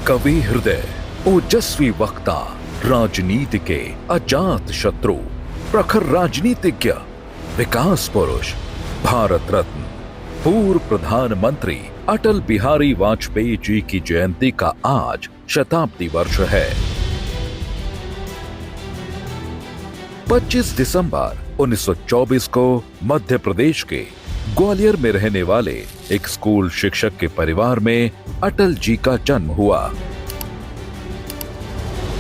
कवि हृदय, ओजस्वी वक्ता, राजनीति के अजात शत्रु, प्रखर राजनीतिज्ञ, विकास पुरुष, भारत रत्न, पूर्व प्रधानमंत्री अटल बिहारी वाजपेयी जी की जयंती का आज शताब्दी वर्ष है। 25 दिसंबर 1924 को मध्य प्रदेश के ग्वालियर में रहने वाले एक स्कूल शिक्षक के परिवार में अटल जी का जन्म हुआ।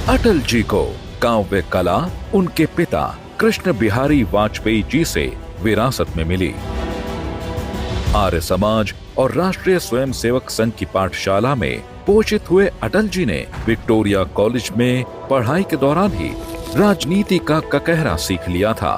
अटल जी को काव्य कला उनके पिता कृष्ण बिहारी वाजपेयी जी से विरासत में मिली। आर्य समाज और राष्ट्रीय स्वयंसेवक संघ की पाठशाला में पोषित हुए अटल जी ने विक्टोरिया कॉलेज में पढ़ाई के दौरान ही राजनीति का ककहरा सीख लिया था।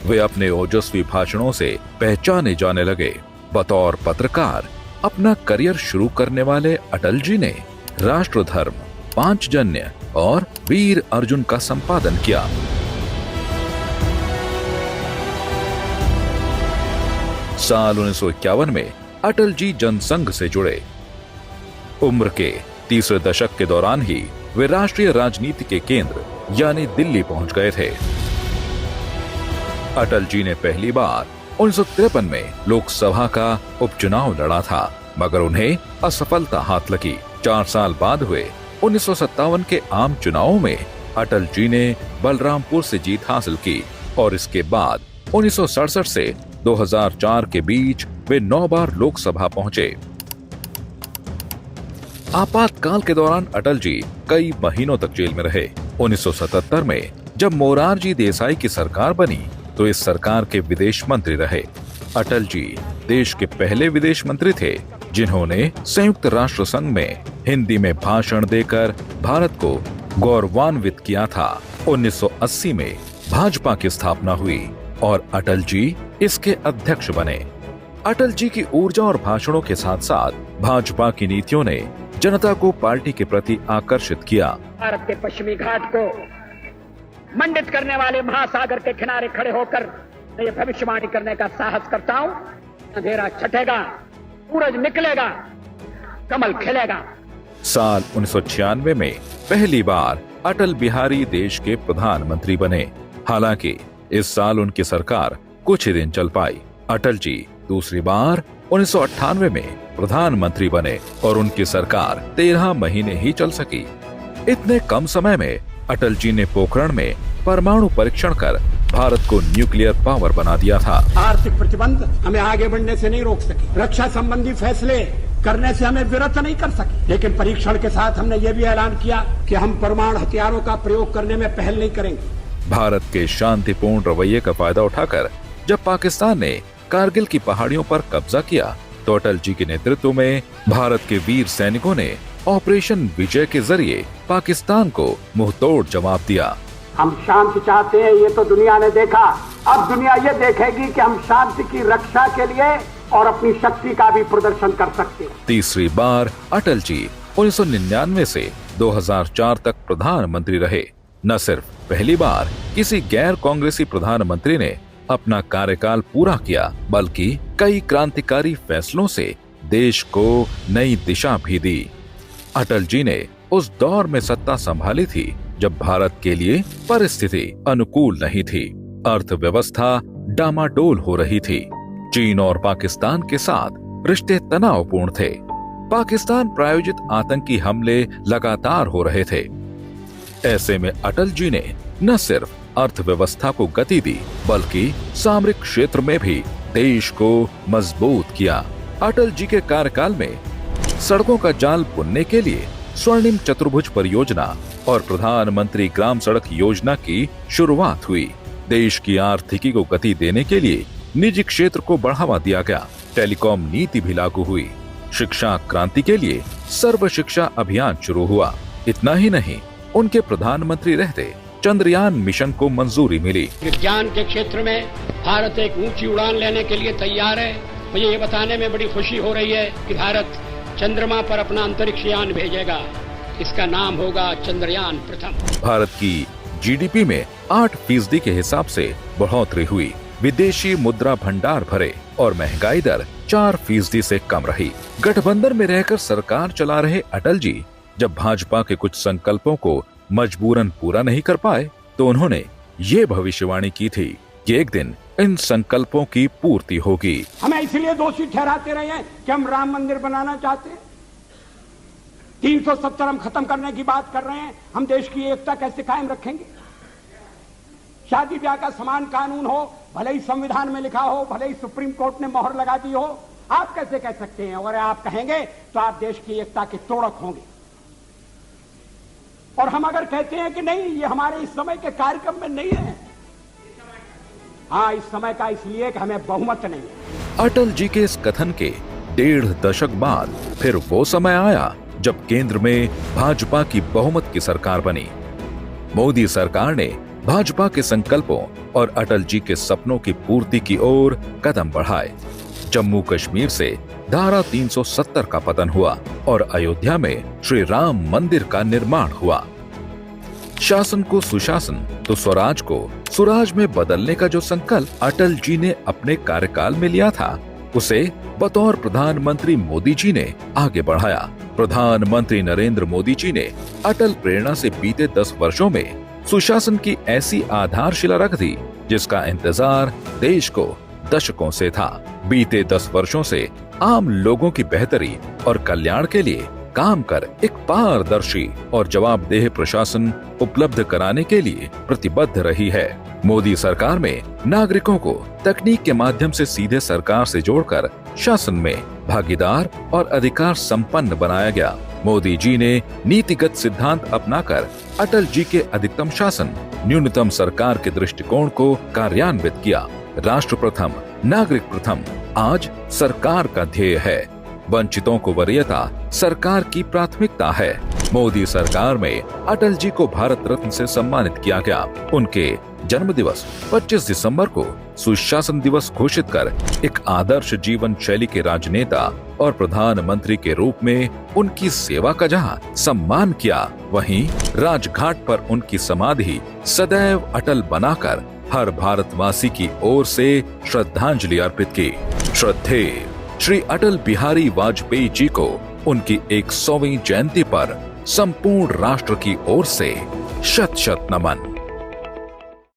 वे अपने ओजस्वी भाषणों से पहचाने जाने लगे। बतौर पत्रकार अपना करियर शुरू करने वाले अटल जी ने राष्ट्रधर्म, पांचजन्य और वीर अर्जुन का संपादन किया। साल 1951 में अटल जी जनसंघ से जुड़े। उम्र के तीसरे दशक के दौरान ही वे राष्ट्रीय राजनीति के केंद्र यानी दिल्ली पहुंच गए थे। अटल जी ने पहली बार 1953 में लोकसभा का उपचुनाव लड़ा था, मगर उन्हें असफलता हाथ लगी। 4 साल बाद हुए 1957 के आम चुनावों में अटल जी ने बलरामपुर से जीत हासिल की और इसके बाद 1967 से 2004 के बीच वे 9 बार लोकसभा पहुंचे। आपातकाल के दौरान अटल जी कई महीनों तक जेल में रहे। 1977 में जब मोरारजी देसाई की सरकार बनी तो इस सरकार के विदेश मंत्री रहे। अटल जी देश के पहले विदेश मंत्री थे जिन्होंने संयुक्त राष्ट्र संघ में हिंदी में भाषण देकर भारत को गौरवान्वित किया था। 1980 में भाजपा की स्थापना हुई और अटल जी इसके अध्यक्ष बने। अटल जी की ऊर्जा और भाषणों के साथ साथ भाजपा की नीतियों ने जनता को पार्टी के प्रति आकर्षित किया। भारत के पश्चिमी घाट को मंडित करने वाले महासागर के किनारे खड़े होकर मैं ये भविष्यवाणी करने का साहस करता हूं, अंधेरा छटेगा, सूरज निकलेगा, कमल खिलेगा। साल 1996 में पहली बार अटल बिहारी देश के प्रधानमंत्री बने। हालांकि इस साल उनकी सरकार कुछ ही दिन चल पाई। अटल जी दूसरी बार 1998 में प्रधानमंत्री बने और उनकी सरकार 13 महीने ही चल सकी। इतने कम समय में अटल जी ने पोखरण में परमाणु परीक्षण कर भारत को न्यूक्लियर पावर बना दिया था। आर्थिक प्रतिबंध हमें आगे बढ़ने से नहीं रोक सके, रक्षा संबंधी फैसले करने से हमें विरत नहीं कर सके, लेकिन परीक्षण के साथ हमने ये भी ऐलान किया कि हम परमाणु हथियारों का प्रयोग करने में पहल नहीं करेंगे। भारत के शांतिपूर्ण रवैये का फायदा उठाकर जब पाकिस्तान ने कारगिल की पहाड़ियों पर कब्जा किया तो अटल जी के नेतृत्व में भारत के वीर सैनिकों ने ऑपरेशन विजय के जरिए पाकिस्तान को मुंहतोड़ जवाब दिया। हम शांति चाहते हैं, ये तो दुनिया ने देखा। अब दुनिया ये देखेगी कि हम शांति की रक्षा के लिए और अपनी शक्ति का भी प्रदर्शन कर सकते हैं। तीसरी बार अटल जी 1999 से 2004 तक प्रधानमंत्री रहे। न सिर्फ पहली बार किसी गैर कांग्रेसी प्रधानमंत्री ने अपना कार्यकाल पूरा किया, बल्कि कई क्रांतिकारी फैसलों से देश को नई दिशा भी दी। अटल जी ने उस दौर में सत्ता संभाली थी जब भारत के लिए परिस्थिति अनुकूल नहीं थी। अर्थव्यवस्था डामाडोल हो रही थी। चीन और पाकिस्तान के साथ रिश्ते तनावपूर्ण थे। पाकिस्तान प्रायोजित आतंकी हमले लगातार हो रहे थे। ऐसे में अटल जी ने न सिर्फ अर्थव्यवस्था को गति दी, बल्कि सामरिक क्षेत्र में भी देश को मजबूत किया। अटल जी के कार्यकाल में सड़कों का जाल बुनने के लिए स्वर्णिम चतुर्भुज परियोजना और प्रधानमंत्री ग्राम सड़क योजना की शुरुआत हुई। देश की आर्थिकी को गति देने के लिए निजी क्षेत्र को बढ़ावा दिया गया। टेलीकॉम नीति भी लागू हुई। शिक्षा क्रांति के लिए सर्व शिक्षा अभियान शुरू हुआ। इतना ही नहीं, उनके प्रधानमंत्री रहते चंद्रयान मिशन को मंजूरी मिली। विज्ञान के क्षेत्र में भारत एक ऊंची उड़ान लेने के लिए तैयार है। मुझे ये बताने में बड़ी खुशी हो रही है कि भारत चंद्रमा पर अपना अंतरिक्ष यान भेजेगा। इसका नाम होगा चंद्रयान प्रथम। भारत की जीडीपी में 8% के हिसाब से बढ़ोतरी हुई। विदेशी मुद्रा भंडार भरे और महंगाई दर 4% से कम रही। गठबंधन में रहकर सरकार चला रहे अटल जी जब भाजपा के कुछ संकल्पों को मजबूरन पूरा नहीं कर पाए तो उन्होंने ये भविष्यवाणी की थी कि एक दिन इन संकल्पों की पूर्ति होगी। हमें इसलिए दोषी ठहराते रहे हैं कि हम राम मंदिर बनाना चाहते हैं, 370 हम खत्म करने की बात कर रहे हैं, हम देश की एकता कैसे कायम रखेंगे? शादी ब्याह का समान कानून हो, भले ही संविधान में लिखा हो, भले ही सुप्रीम कोर्ट ने मोहर लगा दी हो, आप कैसे कह सकते हैं? अगर आप कहेंगे तो आप देश की एकता के तोड़क होंगे। और हम अगर कहते हैं कि नहीं, ये हमारे इस समय के कार्यक्रम में नहीं है, हाँ इस समय का इसलिए कि हमें बहुमत नहीं है। अटल जी के इस कथन के 1.5 दशक बाद फिर वो समय आया जब केंद्र में भाजपा की बहुमत की सरकार बनी। मोदी सरकार ने भाजपा के संकल्पों और अटल जी के सपनों की पूर्ति की ओर कदम बढ़ाए। जम्मू कश्मीर से धारा 370 का पतन हुआ और अयोध्या में श्री राम मंदिर का निर्माण हुआ। शासन को सुशासन तो स्वराज को सुराज में बदलने का जो संकल्प अटल जी ने अपने कार्यकाल में लिया था, उसे बतौर प्रधानमंत्री मोदी जी ने आगे बढ़ाया। प्रधानमंत्री नरेंद्र मोदी जी ने अटल प्रेरणा से बीते 10 वर्षों में सुशासन की ऐसी आधारशिला रख दी जिसका इंतजार देश को दशकों से था। बीते 10 वर्षों से आम लोगों की बेहतरी और कल्याण के लिए काम कर एक पारदर्शी और जवाबदेह प्रशासन उपलब्ध कराने के लिए प्रतिबद्ध रही है। मोदी सरकार में नागरिकों को तकनीक के माध्यम से सीधे सरकार से जोड़कर शासन में भागीदार और अधिकार संपन्न बनाया गया। मोदी जी ने नीतिगत सिद्धांत अपनाकर अटल जी के अधिकतम शासन, न्यूनतम सरकार के दृष्टिकोण को कार्यान्वित किया। राष्ट्र प्रथम, नागरिक प्रथम आज सरकार का ध्येय है। वंचितों को वरीयता सरकार की प्राथमिकता है। मोदी सरकार में अटल जी को भारत रत्न से सम्मानित किया गया। उनके जन्म दिवस 25 दिसंबर को सुशासन दिवस घोषित कर एक आदर्श जीवन शैली के राजनेता और प्रधानमंत्री के रूप में उनकी सेवा का जहां सम्मान किया, वहीं राजघाट पर उनकी समाधि सदैव अटल बनाकर हर भारतवासी की ओर से श्रद्धांजलि अर्पित की। श्रद्धेय श्री अटल बिहारी वाजपेयी जी को उनकी 100वीं जयंती पर संपूर्ण राष्ट्र की ओर से शत शत नमन।